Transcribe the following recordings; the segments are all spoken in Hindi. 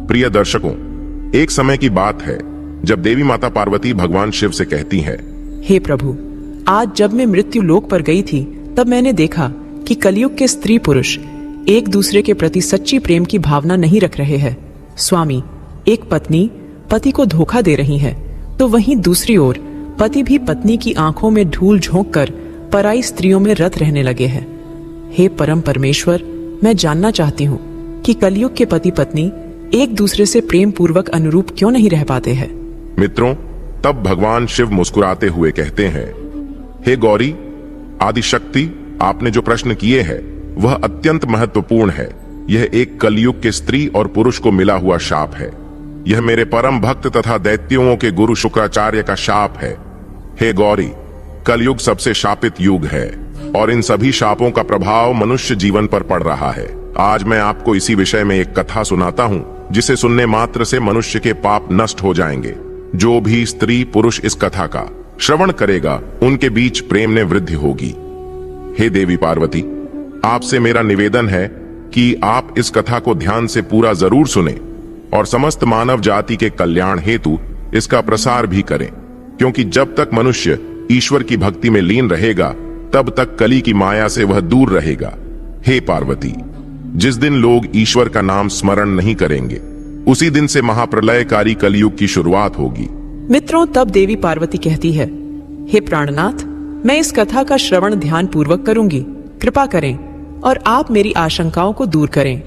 प्रिय दर्शकों, एक समय की बात है जब देवी माता पार्वती भगवान शिव से कहती है, हे प्रभु, आज जब मैं मृत्यु लोक पर गई थी तब मैंने देखा कि कलयुग के स्त्री पुरुष एक दूसरे के प्रति सच्ची प्रेम की भावना नहीं रख रहे हैं। स्वामी, एक पत्नी पति को धोखा दे रही है तो वहीं दूसरी ओर पति भी पत्नी की आंखों में धूल झोंक कर पराई स्त्रियों में रत रहने लगे हैं। हे परम परमेश्वर, मैं जानना चाहती हूँ कि कलयुग के पति पत्नी एक दूसरे से प्रेम पूर्वक अनुरूप क्यों नहीं रह पाते हैं। मित्रों, तब भगवान शिव मुस्कुराते हुए कहते हैं, हे गौरी आदिशक्ति, आपने जो प्रश्न किए हैं वह अत्यंत महत्वपूर्ण है। यह एक कलयुग के स्त्री और पुरुष को मिला हुआ शाप है। यह मेरे परम भक्त तथा दैत्यों के गुरु शुक्राचार्य का शाप है। हे गौरी, कलयुग सबसे शापित युग है और इन सभी शापों का प्रभाव मनुष्य जीवन पर पड़ रहा है। आज मैं आपको इसी विषय में एक कथा सुनाता हूँ जिसे सुनने मात्र से मनुष्य के पाप नष्ट हो जाएंगे। जो भी स्त्री पुरुष इस कथा का श्रवण करेगा उनके बीच प्रेम में वृद्धि होगी। हे देवी पार्वती, आपसे मेरा निवेदन है कि आप इस कथा को ध्यान से पूरा जरूर सुने और समस्त मानव जाति के कल्याण हेतु इसका प्रसार भी करें, क्योंकि जब तक मनुष्य ईश्वर की भक्ति में लीन रहेगा तब तक कली की माया से वह दूर रहेगा। हे पार्वती, जिस दिन लोग ईश्वर का नाम स्मरण नहीं करेंगे उसी दिन से महाप्रलयकारी कलयुग की शुरुआत होगी। मित्रों, तब देवी पार्वती कहती है, हे प्राणनाथ, मैं इस कथा का श्रवण ध्यान पूर्वक करूंगी। कृपा करें और आप मेरी आशंकाओं को दूर करें।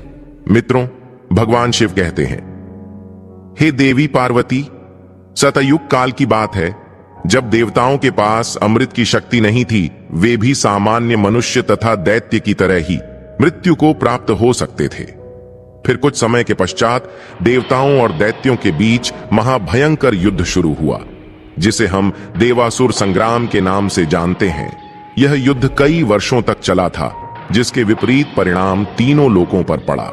मित्रों, भगवान शिव कहते हैं, हे देवी पार्वती, सतयुग काल की बात है जब देवताओं के पास अमृत की शक्ति नहीं थी। वे भी सामान्य मनुष्य तथा दैत्य की तरह ही मृत्यु को प्राप्त हो सकते थे। फिर कुछ समय के पश्चात देवताओं और दैत्यों के बीच महाभयंकर युद्ध शुरू हुआ, जिसे हम देवासुर संग्राम के नाम से जानते हैं। यह युद्ध कई वर्षों तक चला था, जिसके विपरीत परिणाम तीनों लोकों पर पड़ा।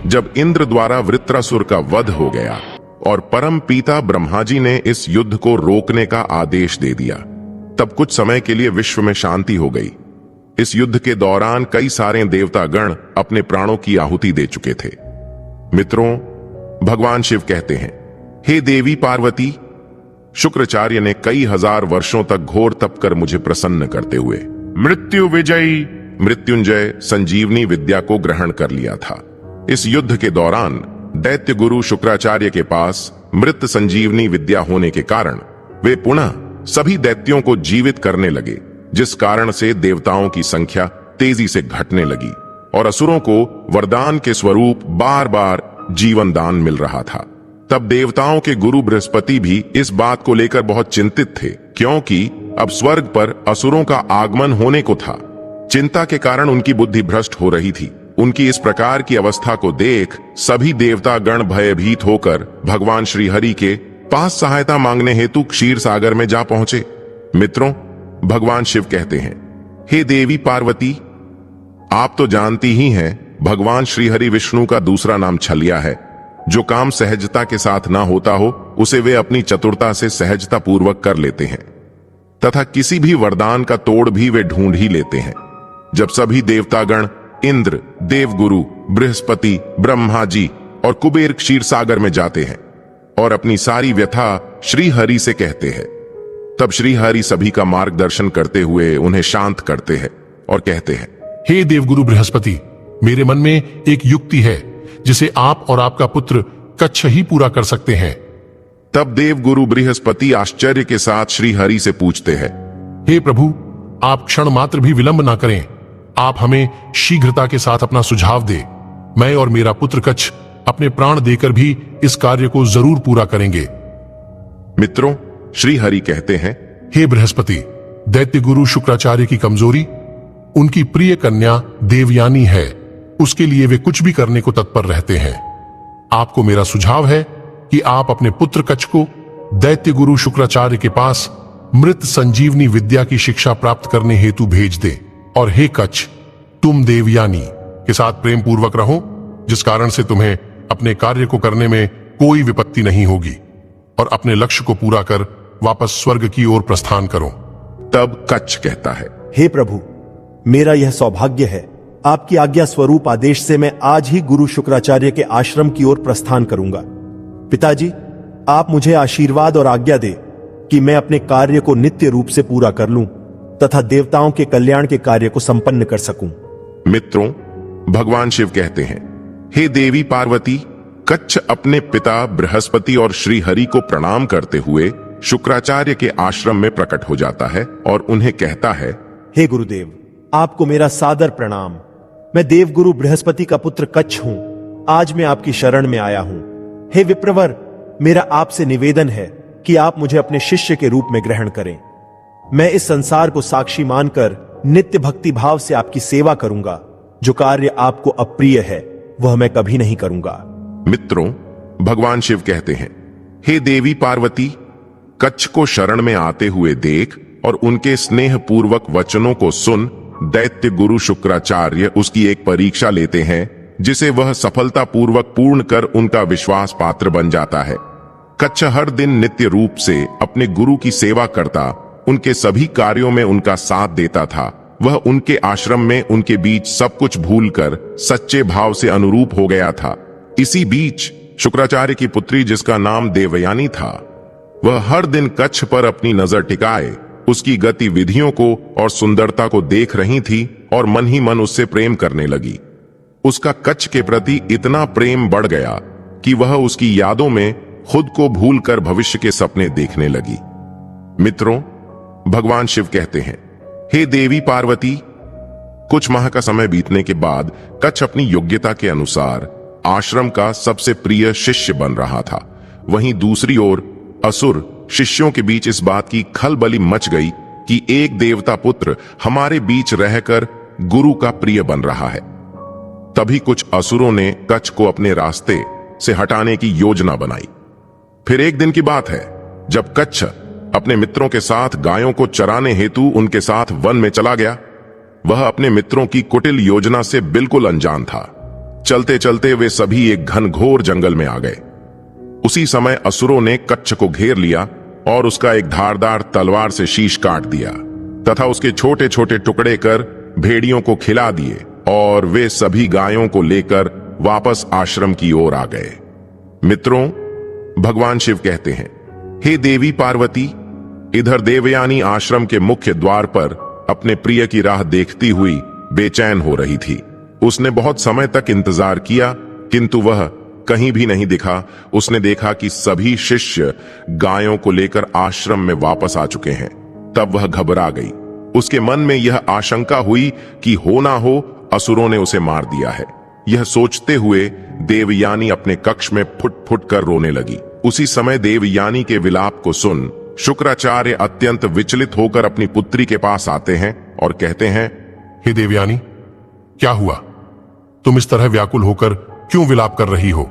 जब इंद्र द्वारा वृत्रासुर का वध हो गया और परम पिता ब्रह्मा जी ने इस युद्ध को रोकने का आदेश दे दिया, तब कुछ समय के लिए विश्व में शांति हो गई। इस युद्ध के दौरान कई सारे देवतागण अपने प्राणों की आहुति दे चुके थे। मित्रों, भगवान शिव कहते हैं, हे देवी पार्वती, शुक्राचार्य ने कई हजार वर्षों तक घोर तप कर मुझे प्रसन्न करते हुए मृत्यु विजयी मृत्युंजय संजीवनी विद्या को ग्रहण कर लिया था। इस युद्ध के दौरान दैत्य गुरु शुक्राचार्य के पास मृत संजीवनी विद्या होने के कारण वे पुनः सभी दैत्यों को जीवित करने लगे, जिस कारण से देवताओं की संख्या तेजी से घटने लगी और असुरों को वरदान के स्वरूप बार बार जीवन दान मिल रहा था। तब देवताओं के गुरु बृहस्पति भी इस बात को लेकर बहुत चिंतित थे, क्योंकि अब स्वर्ग पर असुरों का आगमन होने को था। चिंता के कारण उनकी बुद्धि भ्रष्ट हो रही थी। उनकी इस प्रकार की अवस्था को देख सभी देवता गण भयभीत होकर भगवान श्री हरि के पास सहायता मांगने हेतु क्षीर सागर में जा पहुंचे। मित्रों, भगवान शिव कहते हैं, हे देवी पार्वती, आप तो जानती ही हैं भगवान श्री हरि विष्णु का दूसरा नाम छलिया है। जो काम सहजता के साथ ना होता हो उसे वे अपनी चतुरता से सहजता पूर्वक कर लेते हैं तथा किसी भी वरदान का तोड़ भी वे ढूंढ ही लेते हैं। जब सभी देवतागण इंद्र, देवगुरु, बृहस्पति, ब्रह्मा जी और कुबेर क्षीर सागर में जाते हैं और अपनी सारी व्यथा श्री हरि से कहते हैं, तब श्री हरि सभी का मार्गदर्शन करते हुए उन्हें शांत करते हैं और कहते हैं, हे देवगुरु बृहस्पति, मेरे मन में एक युक्ति है जिसे आप और आपका पुत्र कच्छ ही पूरा कर सकते हैं। तब देवगुरु बृहस्पति आश्चर्य के साथ श्री हरि से पूछते हैं, हे प्रभु, आप क्षण मात्र भी विलंब ना करें। आप हमें शीघ्रता के साथ अपना सुझाव दे। मैं और मेरा पुत्र कच्छ अपने प्राण देकर भी इस कार्य को जरूर पूरा करेंगे। मित्रों, श्री हरि कहते हैं, हे बृहस्पति, दैत्य गुरु शुक्राचार्य की कमजोरी उनकी प्रिय कन्या देवयानी है। उसके लिए वे कुछ भी करने को तत्पर रहते हैं। आपको मेरा सुझाव है कि आप अपने पुत्र कच्छ को दैत्य गुरु शुक्राचार्य के पास मृत संजीवनी विद्या की शिक्षा प्राप्त करने हेतु भेज दें। और हे कच्छ, तुम देवयानी के साथ प्रेम पूर्वक रहो, जिस कारण से तुम्हें अपने कार्य को करने में कोई विपत्ति नहीं होगी और अपने लक्ष्य को पूरा कर वापस स्वर्ग की ओर प्रस्थान करो। तब कच्छ कहता है, हे प्रभु, मेरा यह सौभाग्य है आपकी आज्ञा स्वरूप आदेश से मैं आज ही गुरु शुक्राचार्य के आश्रम की ओर प्रस्थान करूंगा। पिताजी, आप मुझे आशीर्वाद और आज्ञा दे कि मैं अपने कार्य को नित्य रूप से पूरा कर लूं तथा देवताओं के कल्याण के कार्य को संपन्न कर सकूं। मित्रों, भगवान शिव कहते हैं, हे देवी पार्वती, कच्छ अपने पिता बृहस्पति और श्री हरि को प्रणाम करते हुए शुक्राचार्य के आश्रम में प्रकट हो जाता है और उन्हें कहता है, हे गुरुदेव, आपको मेरा सादर प्रणाम। मैं देवगुरु बृहस्पति का पुत्र कच्छ हूं। आज मैं आपकी शरण में आया हूं। हे विप्रवर, मेरा आपसे निवेदन है कि आप मुझे अपने शिष्य के रूप में ग्रहण करें। मैं इस संसार को साक्षी मानकर नित्य भक्ति भाव से आपकी सेवा करूंगा। जो कार्य आपको अप्रिय है वह मैं कभी नहीं करूंगा। मित्रों, भगवान शिव कहते हैं, हे देवी पार्वती, कच्छ को शरण में आते हुए देख और उनके स्नेह पूर्वक वचनों को सुन दैत्य गुरु शुक्राचार्य उसकी एक परीक्षा लेते हैं, जिसे वह सफलतापूर्वक पूर्ण कर उनका विश्वास पात्र बन जाता है। कच्छ हर दिन नित्य रूप से अपने गुरु की सेवा करता, उनके सभी कार्यों में उनका साथ देता था। वह उनके आश्रम में उनके बीच सब कुछ भूलकर सच्चे भाव से अनुरूप हो गया था। इसी बीच शुक्राचार्य की पुत्री, जिसका नाम देवयानी था, वह हर दिन कच्छ पर अपनी नजर टिकाए उसकी गतिविधियों को और सुंदरता को देख रही थी और मन ही मन उससे प्रेम करने लगी। उसका कच्छ के प्रति इतना प्रेम बढ़ गया कि वह उसकी यादों में खुद को भूलकर भविष्य के सपने देखने लगी। मित्रों, भगवान शिव कहते हैं, हे देवी पार्वती, कुछ माह का समय बीतने के बाद कच्छ अपनी योग्यता के अनुसार आश्रम का सबसे प्रिय शिष्य बन रहा था। वहीं दूसरी ओर असुर शिष्यों के बीच इस बात की खलबली मच गई कि एक देवता पुत्र हमारे बीच रहकर गुरु का प्रिय बन रहा है। तभी कुछ असुरों ने कच्छ को अपने रास्ते से हटाने की योजना बनाई। फिर एक दिन की बात है, जब कच्छ अपने मित्रों के साथ गायों को चराने हेतु उनके साथ वन में चला गया। वह अपने मित्रों की कुटिल योजना से बिल्कुल अनजान था। चलते चलते वे सभी एक घनघोर जंगल में आ गए। उसी समय असुरों ने कच्छ को घेर लिया और उसका एक धारदार तलवार से शीश काट दिया तथा उसके छोटे छोटे टुकड़े कर भेड़ियों को खिला दिए और वे सभी गायों को लेकर वापस आश्रम की ओर आ गए। मित्रों, भगवान शिव कहते हैं, हे देवी पार्वती, इधर देवयानी आश्रम के मुख्य द्वार पर अपने प्रिय की राह देखती हुई बेचैन हो रही थी। उसने बहुत समय तक इंतजार किया, किंतु वह कहीं भी नहीं दिखा। उसने देखा कि सभी शिष्य गायों को लेकर आश्रम में वापस आ चुके हैं। तब वह घबरा गई। उसके मन में यह आशंका हुई कि हो ना हो असुरों ने उसे मार दिया है। यह सोचते हुए देवयानी अपने कक्ष में फुट फुट कर रोने लगी। उसी समय देवयानी के विलाप को सुन शुक्राचार्य अत्यंत विचलित होकर अपनी पुत्री के पास आते हैं और कहते हैं, हे देवयानी, क्या हुआ? तुम इस तरह व्याकुल होकर क्यों विलाप कर रही हो?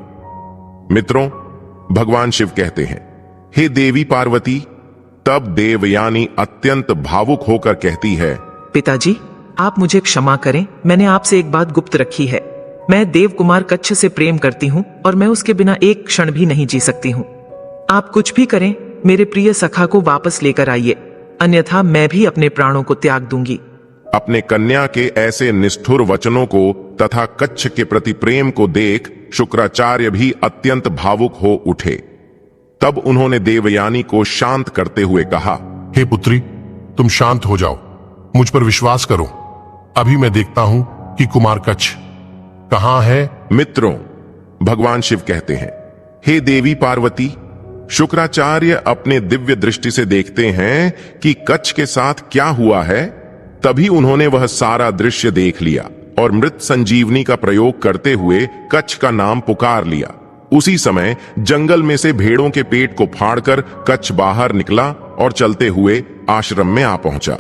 मित्रों, भगवान शिव कहते हैं, हे देवी पार्वती। तब देवयानी अत्यंत भावुक होकर कहती है, पिताजी, आप मुझे क्षमा करें। मैंने आपसे एक बात गुप्त रखी है। मैं देव कुमार कच्छ से प्रेम करती हूँ और मैं उसके बिना एक क्षण भी नहीं जी सकती हूँ। आप कुछ भी करें, मेरे प्रिय सखा को वापस लेकर आइए, अन्यथा मैं भी अपने प्राणों को त्याग दूंगी। अपने कन्या के ऐसे निष्ठुर वचनों को तथा कच्छ के प्रति प्रेम को देख शुक्राचार्य भी अत्यंत भावुक हो उठे। तब उन्होंने देवयानी को शांत करते हुए कहा, हे पुत्री, तुम शांत हो जाओ, मुझ पर विश्वास करो। अभी मैं देखता हूं कि कुमार कच्छ कहां है। मित्रों, भगवान शिव कहते हैं, हे देवी पार्वती, शुक्राचार्य अपने दिव्य दृष्टि से देखते हैं कि कच्छ के साथ क्या हुआ है। तभी उन्होंने वह सारा दृश्य देख लिया और मृत संजीवनी का प्रयोग करते हुए कच्छ का नाम पुकार लिया। उसी समय जंगल में से भेड़ों के पेट को फाड़कर कच्छ बाहर निकला और चलते हुए आश्रम में आ पहुंचा।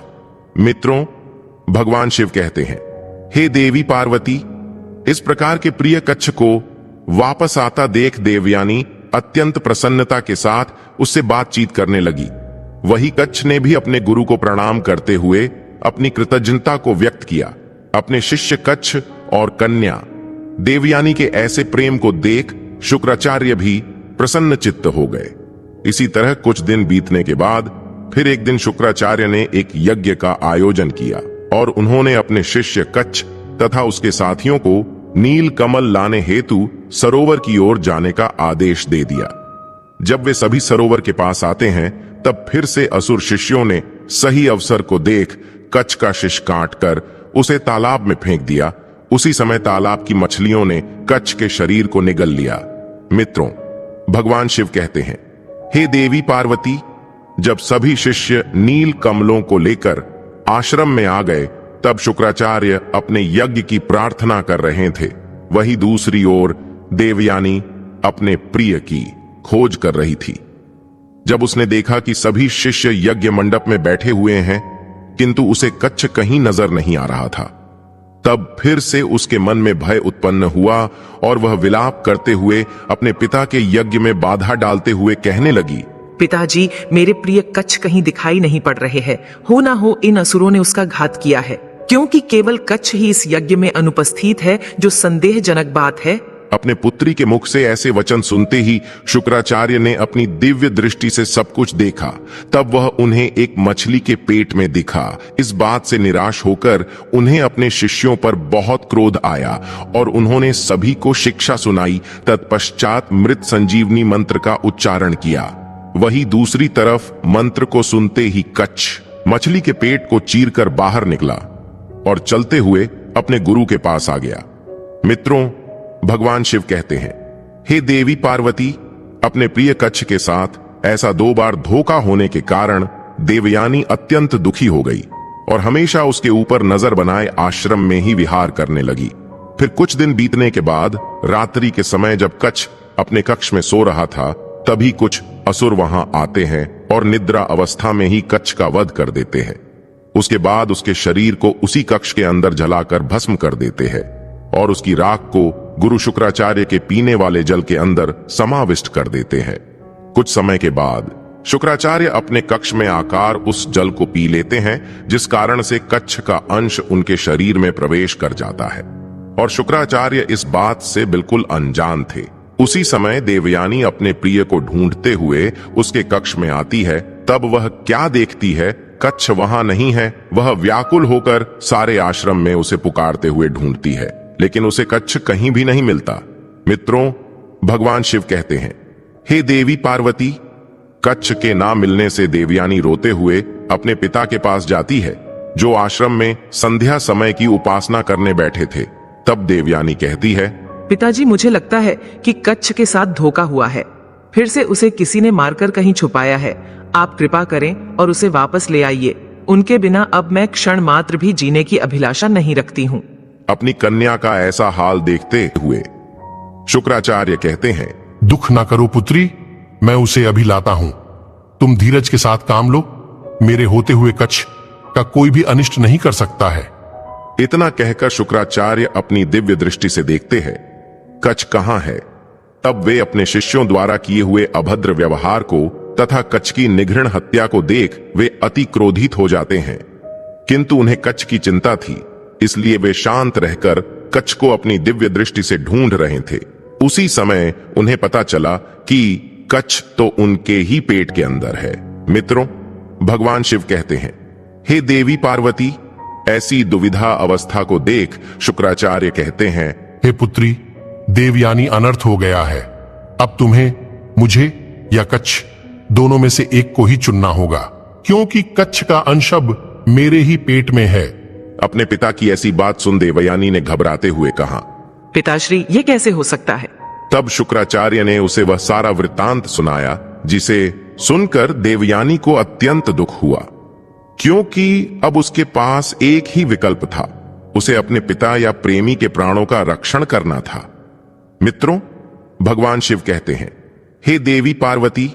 मित्रों, भगवान शिव कहते हैं, हे देवी पार्वती, इस प्रकार के प्रिय कच्छ को वापस आता देख देवयानी अत्यंत प्रसन्नता के साथ उससे बातचीत करने लगी। वही कच्छ ने भी अपने गुरु को प्रणाम करते हुए अपनी कृतज्ञता को व्यक्त किया। अपने शिष्य कच्छ और कन्या देवयानी के ऐसे प्रेम को देख शुक्राचार्य भी प्रसन्न चित्त हो गए। इसी तरह कुछ दिन बीतने के बाद फिर एक दिन शुक्राचार्य ने एक यज्ञ का आयोजन किया और उन्होंने अपने शिष्य कच्छ तथा उसके साथियों को नील कमल लाने हेतु सरोवर की ओर जाने का आदेश दे दिया। जब वे सभी सरोवर के पास आते हैं तब फिर से असुर शिष्यों ने सही अवसर को देख कच्छ का शिश काटकर उसे तालाब में फेंक दिया। उसी समय तालाब की मछलियों ने कच्छ के शरीर को निगल लिया। मित्रों, भगवान शिव कहते हैं, हे देवी पार्वती, जब सभी शिष्य नील कमलों को लेकर आश्रम में आ गए तब शुक्राचार्य अपने यज्ञ की प्रार्थना कर रहे थे। वही दूसरी ओर देवयानी अपने प्रिय की खोज कर रही थी। जब उसने देखा कि सभी शिष्य यज्ञ मंडप में बैठे हुए हैं किंतु उसे कच्छ कहीं नजर नहीं आ रहा था, तब फिर से उसके मन में भय उत्पन्न हुआ और वह विलाप करते हुए अपने पिता के यज्ञ में बाधा डालते हुए कहने लगी, पिताजी, मेरे प्रिय कच्छ कहीं दिखाई नहीं पड़ रहे हैं। हो ना हो इन असुरों ने उसका घात किया है, क्योंकि केवल कच्छ ही इस यज्ञ में अनुपस्थित है, जो संदेहजनक बात है। अपने पुत्री के मुख से ऐसे वचन सुनते ही शुक्राचार्य ने अपनी दिव्य दृष्टि से सब कुछ देखा। तब वह उन्हें एक मछली के पेट में दिखा। इस बात से निराश होकर उन्हें अपने शिष्यों पर बहुत क्रोध आया और उन्होंने सभी को शिक्षा सुनाई। तत्पश्चात मृत संजीवनी मंत्र का उच्चारण किया। वही दूसरी तरफ मंत्र को सुनते ही कच्छ मछली के पेट को चीरकर बाहर निकला और चलते हुए अपने गुरु के पास आ गया। मित्रों, भगवान शिव कहते हैं, हे देवी पार्वती, अपने प्रिय कच्छ के साथ ऐसा 2 बार धोखा होने के कारण देवयानी अत्यंत दुखी हो गई और हमेशा उसके ऊपर नजर बनाए आश्रम में ही विहार करने लगी। फिर कुछ दिन बीतने के बाद रात्रि के समय जब कच्छ अपने कक्ष में सो रहा था, तभी कुछ असुर वहां आते हैं और निद्रा अवस्था में ही कच्छ का वध कर देते हैं। उसके बाद उसके शरीर को उसी कक्ष के अंदर जलाकर भस्म कर देते हैं और उसकी राख को गुरु शुक्राचार्य के पीने वाले जल के अंदर समाविष्ट कर देते हैं। कुछ समय के बाद शुक्राचार्य अपने कक्ष में आकर उस जल को पी लेते हैं, जिस कारण से कच्छ का अंश उनके शरीर में प्रवेश कर जाता है और शुक्राचार्य इस बात से बिल्कुल अनजान थे। उसी समय देवयानी अपने प्रिय को ढूंढते हुए उसके कक्ष में आती है। तब वह क्या देखती है, कच्छ वहां नहीं है। वह व्याकुल होकर सारे आश्रम में उसे पुकारते हुए ढूंढती है, लेकिन उसे कच्छ कहीं भी नहीं मिलता। मित्रों, भगवान शिव कहते हैं, हे देवी पार्वती, कच्छ के ना मिलने से देवयानी रोते हुए अपने पिता के पास जाती है, जो आश्रम में संध्या समय की उपासना करने बैठे थे। तब देवयानी कहती है, पिताजी, मुझे लगता है कि कच्छ के साथ धोखा हुआ है। फिर से उसे किसी ने मारकर कहीं छुपाया है। आप कृपा करें और उसे वापस ले आइए। उनके बिना अब मैं क्षण मात्र भी जीने की अभिलाषा नहीं रखती हूँ। अपनी कन्या का ऐसा हाल देखते हुए शुक्राचार्य कहते हैं, दुख ना करो पुत्री, मैं उसे अभी लाता हूं। तुम धीरज के साथ काम लो। मेरे होते हुए कच्छ का कोई भी अनिष्ट नहीं कर सकता है। इतना कहकर शुक्राचार्य अपनी दिव्य दृष्टि से देखते हैं कच्छ कहां है। तब वे अपने शिष्यों द्वारा किए हुए अभद्र व्यवहार को तथा कच्छ की निघृण हत्या को देख वे अति क्रोधित हो जाते हैं, किंतु उन्हें कच्छ की चिंता थी, इसलिए वे शांत रहकर कच्छ को अपनी दिव्य दृष्टि से ढूंढ रहे थे। उसी समय उन्हें पता चला कि कच्छ तो उनके ही पेट के अंदर है। मित्रों, भगवान शिव कहते हैं, हे देवी पार्वती, ऐसी दुविधा अवस्था को देख शुक्राचार्य कहते हैं, हे पुत्री, देवयानी अनर्थ हो गया है। अब तुम्हें मुझे या कच्छ दोनों में से एक को ही चुनना होगा, क्योंकि कच्छ का अंश अब मेरे ही पेट में है। अपने पिता की ऐसी बात सुन देवयानी ने घबराते हुए कहा, पिताश्री, ये कैसे हो सकता है? तब शुक्राचार्य ने उसे वह सारा वृत्तांत सुनाया, जिसे सुनकर देवयानी को अत्यंत दुख हुआ, क्योंकि अब उसके पास एक ही विकल्प था, उसे अपने पिता या प्रेमी के प्राणों का रक्षण करना था। मित्रों, भगवान शिव कहते हैं, हे देवी पार्वती,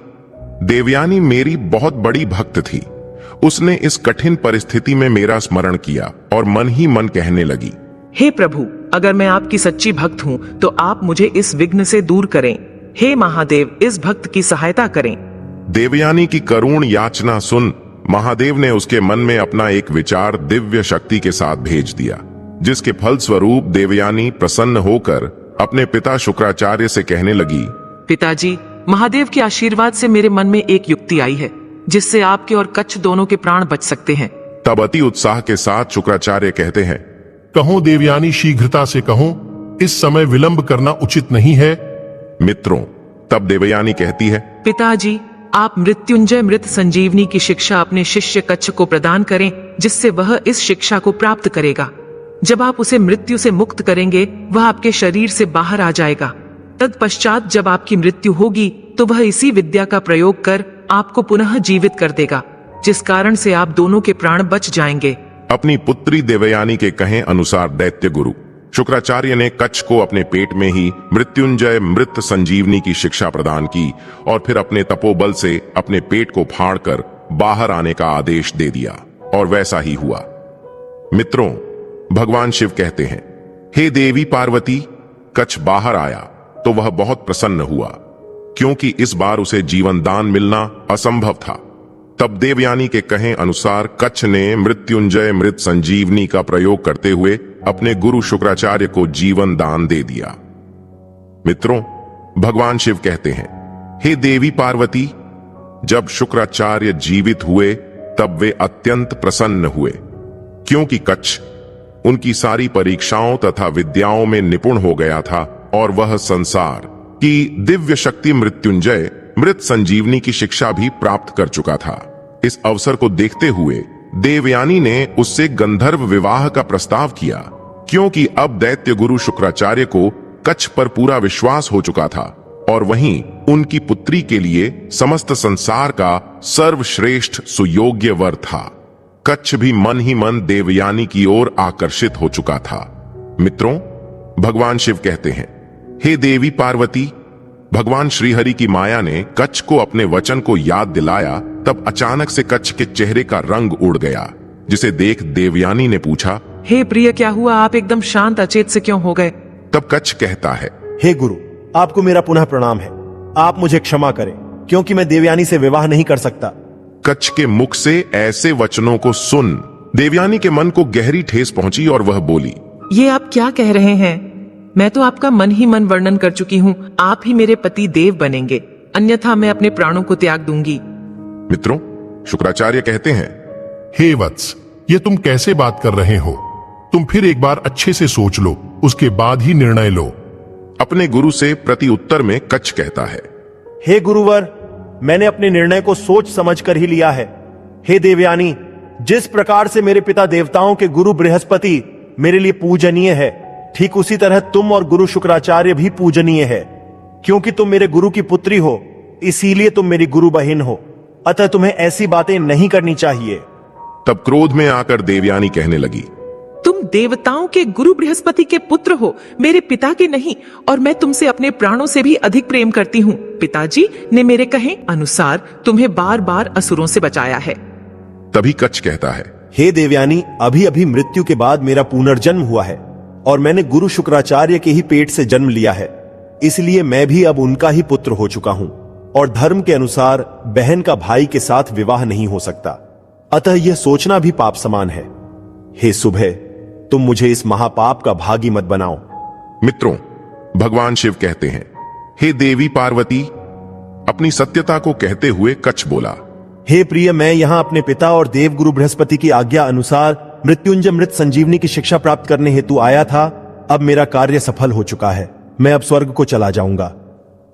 देवयानी मेरी बहुत बड़ी भक्त थी। उसने इस कठिन परिस्थिति में मेरा स्मरण किया और मन ही मन कहने लगी, हे प्रभु, अगर मैं आपकी सच्ची भक्त हूँ तो आप मुझे इस विघ्न से दूर करें। हे महादेव, इस भक्त की सहायता करें। देवयानी की करुण याचना सुन महादेव ने उसके मन में अपना एक विचार दिव्य शक्ति के साथ भेज दिया, जिसके फलस्वरूप देवयानी प्रसन्न होकर अपने पिता शुक्राचार्य से कहने लगी, पिताजी, महादेव के आशीर्वाद से मेरे मन में एक युक्ति आई है, जिससे आपके और कच्छ दोनों के प्राण बच सकते हैं। तब अति उत्साह के साथ शुक्राचार्य कहते हैं, कहो देवयानी, शीघ्रता से कहो, इस समय विलंब करना उचित नहीं है। मित्रों, तब देवयानी कहती है, पिताजी, आप मृत्युंजय मृत संजीवनी की शिक्षा अपने शिष्य कच्छ को प्रदान करें, जिससे वह इस शिक्षा को प्राप्त करेगा। जब आप उसे मृत्यु से मुक्त करेंगे, वह आपके शरीर से बाहर आ जाएगा। तत्पश्चात जब आपकी मृत्यु होगी, तो वह इसी विद्या का प्रयोग कर आपको पुनः जीवित कर देगा, जिस कारण से आप दोनों के प्राण बच जाएंगे। अपनी पुत्री देवयानी के कहे अनुसार दैत्य गुरु शुक्राचार्य ने कच्छ को अपने पेट में ही मृत्युंजय मृत संजीवनी की शिक्षा प्रदान की और फिर अपने तपोबल से अपने पेट को फाड़कर बाहर आने का आदेश दे दिया, और वैसा ही हुआ। मित्रों, भगवान शिव कहते हैं, हे देवी पार्वती, कच्छ बाहर आया तो वह बहुत प्रसन्न हुआ, क्योंकि इस बार उसे जीवन दान मिलना असंभव था। तब देवयानी के कहे अनुसार कच्छ ने मृत्युंजय मृत संजीवनी का प्रयोग करते हुए अपने गुरु शुक्राचार्य को जीवन दान दे दिया। मित्रों, भगवान शिव कहते हैं, हे देवी पार्वती, जब शुक्राचार्य जीवित हुए तब वे अत्यंत प्रसन्न हुए, क्योंकि कच्छ उनकी सारी परीक्षाओं तथा विद्याओं में निपुण हो गया था और वह संसार की दिव्य शक्ति मृत्युंजय मृत संजीवनी की शिक्षा भी प्राप्त कर चुका था। इस अवसर को देखते हुए देवयानी ने उससे गंधर्व विवाह का प्रस्ताव किया, क्योंकि अब दैत्य गुरु शुक्राचार्य को कच्छ पर पूरा विश्वास हो चुका था और वहीं उनकी पुत्री के लिए समस्त संसार का सर्वश्रेष्ठ सुयोग्य वर था। कच्छ भी मन ही मन देवयानी की ओर आकर्षित हो चुका था। मित्रों, भगवान शिव कहते हैं, हे देवी पार्वती, भगवान श्रीहरि की माया ने कच्छ को अपने वचन को याद दिलाया, तब अचानक से कच्छ के चेहरे का रंग उड़ गया, जिसे देख देवयानी ने पूछा, हे प्रिय, क्या हुआ? आप एकदम शांत अचेत से क्यों हो गए? तब कच्छ कहता है, हे गुरु, आपको मेरा पुनः प्रणाम है। आप मुझे क्षमा करें, क्योंकि मैं देवयानी से विवाह नहीं कर सकता। कच्छ के मुख से ऐसे वचनों को सुन देवयानी के मन को गहरी ठेस पहुंची और वह बोली, ये आप क्या कह रहे हैं? मैं तो आपका मन ही मन वर्णन कर चुकी हूँ। आप ही मेरे पति देव बनेंगे, अन्यथा मैं अपने प्राणों को त्याग दूंगी। मित्रों, शुक्राचार्य कहते हैं, हे वत्स, ये तुम कैसे बात कर रहे हो? तुम फिर एक बार अच्छे से सोच लो, उसके बाद ही निर्णय लो। अपने गुरु से प्रति उत्तर में कच्छ कहता है, हे गुरुवर, मैंने अपने निर्णय को सोच समझ कर ही लिया है। हे देवयानी, जिस प्रकार से मेरे पिता देवताओं के गुरु बृहस्पति मेरे लिए पूजनीय है, ठीक उसी तरह तुम और गुरु शुक्राचार्य भी पूजनीय है। क्योंकि तुम मेरे गुरु की पुत्री हो, इसीलिए तुम मेरी गुरु बहन हो, अतः तुम्हें ऐसी बातें नहीं करनी चाहिए। तब क्रोध में आकर देवयानी कहने लगी, तुम देवताओं के गुरु बृहस्पति के पुत्र हो, मेरे पिता के नहीं, और मैं तुमसे अपने प्राणों से भी अधिक प्रेम करती हूँ। पिताजी ने मेरे कहे अनुसार तुम्हें बार बार असुरों से बचाया है। तभी कच्छ कहता है, हे देवयानी, अभी अभी मृत्यु के बाद मेरा पुनर्जन्म हुआ है और मैंने गुरु शुक्राचार्य के ही पेट से जन्म लिया है, इसलिए मैं भी अब उनका ही पुत्र हो चुका हूं और धर्म के अनुसार बहन का भाई के साथ विवाह नहीं हो सकता, अतः यह सोचना भी पाप समान है। हे सुबह, तुम मुझे इस महापाप का भागी मत बनाओ। मित्रों, भगवान शिव कहते हैं, हे देवी पार्वती, अपनी सत्यता को कहते हुए कच्छ बोला, हे प्रिय, मैं यहां अपने पिता और देव गुरु बृहस्पति की आज्ञा अनुसार मृत्युंजय मृत संजीवनी की शिक्षा प्राप्त करने हेतु आया था। अब मेरा कार्य सफल हो चुका है, मैं अब स्वर्ग को चला जाऊंगा।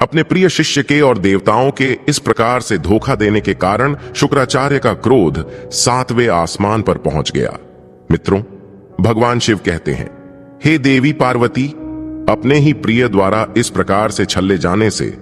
अपने प्रिय शिष्य के और देवताओं के इस प्रकार से धोखा देने के कारण शुक्राचार्य का क्रोध 7वें आसमान पर पहुंच गया। मित्रों, भगवान शिव कहते हैं, हे देवी पार्वती, अपने ही प्रिय द्वारा इस प्रकार से छल्ले जाने से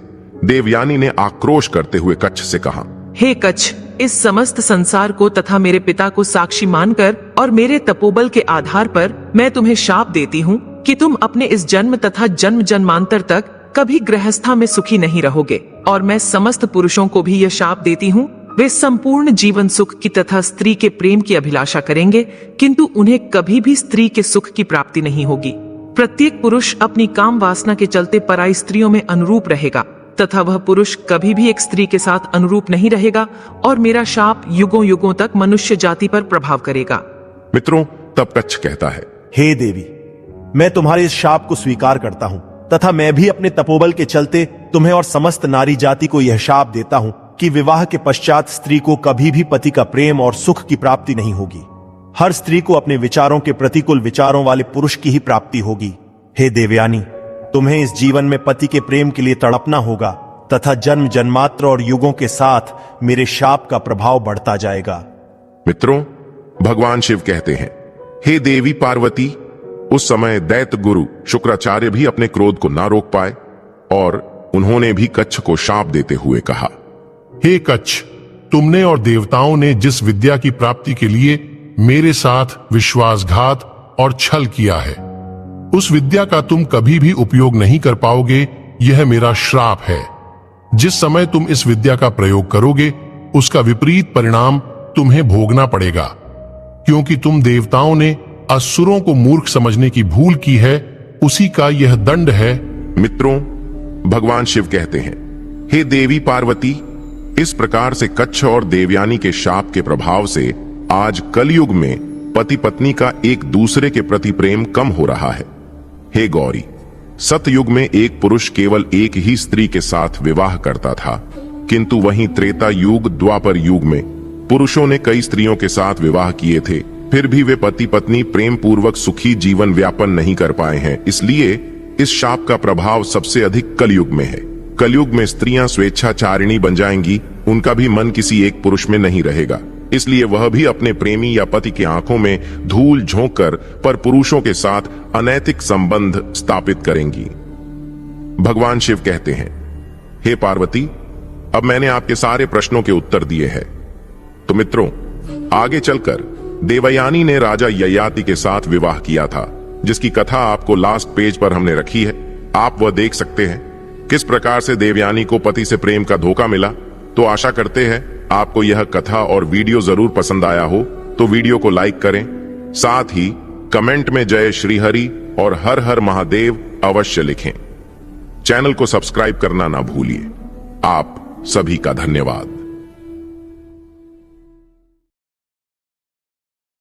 देवयानी ने आक्रोश करते हुए कच्छ से कहा, हे कच्छ, इस समस्त संसार को तथा मेरे पिता को साक्षी मानकर और मेरे तपोबल के आधार पर मैं तुम्हें शाप देती हूँ कि तुम अपने इस जन्म तथा जन्म जन्मांतर तक कभी गृहस्था में सुखी नहीं रहोगे। और मैं समस्त पुरुषों को भी यह शाप देती हूँ, वे संपूर्ण जीवन सुख की तथा स्त्री के प्रेम की अभिलाषा करेंगे, किंतु उन्हें कभी भी स्त्री के सुख की प्राप्ति नहीं होगी। प्रत्येक पुरुष अपनी काम वासना के चलते पराई स्त्रियों में अनुरूप रहेगा तथा वह पुरुष कभी भी एक स्त्री के साथ अनुरूप नहीं रहेगा और मेरा शाप युगों युगों तक मनुष्य जाति पर प्रभाव करेगा। मित्रों, तब कच्छ कहता है, हे देवी, मैं तुम्हारे इस शाप को स्वीकार करता हूं तथा मैं भी अपने तपोबल के चलते तुम्हें और समस्त नारी जाति को यह शाप देता हूं कि विवाह के पश्चात स्त्री को कभी भी पति का प्रेम और सुख की प्राप्ति नहीं होगी। हर स्त्री को अपने विचारों के प्रतिकूल विचारों वाले पुरुष की ही प्राप्ति होगी। हे देवयानी, तुम्हें इस जीवन में पति के प्रेम के लिए तड़पना होगा तथा जन्म जन्मात्र और युगों के साथ मेरे शाप का प्रभाव बढ़ता जाएगा। मित्रों, भगवान शिव कहते हैं, हे देवी पार्वती, उस समय दैत्य गुरु शुक्राचार्य भी अपने क्रोध को ना रोक पाए और उन्होंने भी कच्छ को शाप देते हुए कहा, हे कच्छ, तुमने और देवताओं ने जिस विद्या की प्राप्ति के लिए मेरे साथ विश्वासघात और छल किया है, उस विद्या का तुम कभी भी उपयोग नहीं कर पाओगे। यह मेरा श्राप है। जिस समय तुम इस विद्या का प्रयोग करोगे, उसका विपरीत परिणाम तुम्हें भोगना पड़ेगा, क्योंकि तुम देवताओं ने असुरों को मूर्ख समझने की भूल की है, उसी का यह दंड है। मित्रों, भगवान शिव कहते हैं, हे देवी पार्वती, इस प्रकार से कच्छ और देवयानी के शाप के प्रभाव से आज कलयुग में पति पत्नी का एक दूसरे के प्रति प्रेम कम हो रहा है। हे गौरी, सतयुग में एक पुरुष केवल एक ही स्त्री के साथ विवाह करता था, किंतु वहीं त्रेता युग, द्वापर युग में पुरुषों ने कई स्त्रियों के साथ विवाह किए थे, फिर भी वे पति पत्नी प्रेम पूर्वक सुखी जीवन व्यापन नहीं कर पाए हैं। इसलिए इस शाप का प्रभाव सबसे अधिक कलयुग में है। कलयुग में स्त्रियां स्वेच्छाचारिणी बन जाएंगी, उनका भी मन किसी एक पुरुष में नहीं रहेगा, इसलिए वह भी अपने प्रेमी या पति की आंखों में धूल झोंक कर पर पुरुषों के साथ अनैतिक संबंध स्थापित करेंगी। भगवान शिव कहते हैं, हे पार्वती, अब मैंने आपके सारे प्रश्नों के उत्तर दिए हैं। तो मित्रों, आगे चलकर देवयानी ने राजा ययाति के साथ विवाह किया था, जिसकी कथा आपको लास्ट पेज पर हमने रखी है। आप वह देख सकते हैं किस प्रकार से देवयानी को पति से प्रेम का धोखा मिला। तो आशा करते हैं आपको यह कथा और वीडियो जरूर पसंद आया हो, तो वीडियो को लाइक करें, साथ ही कमेंट में जय श्री हरि और हर हर महादेव अवश्य लिखें। चैनल को सब्सक्राइब करना ना भूलिए। आप सभी का धन्यवाद।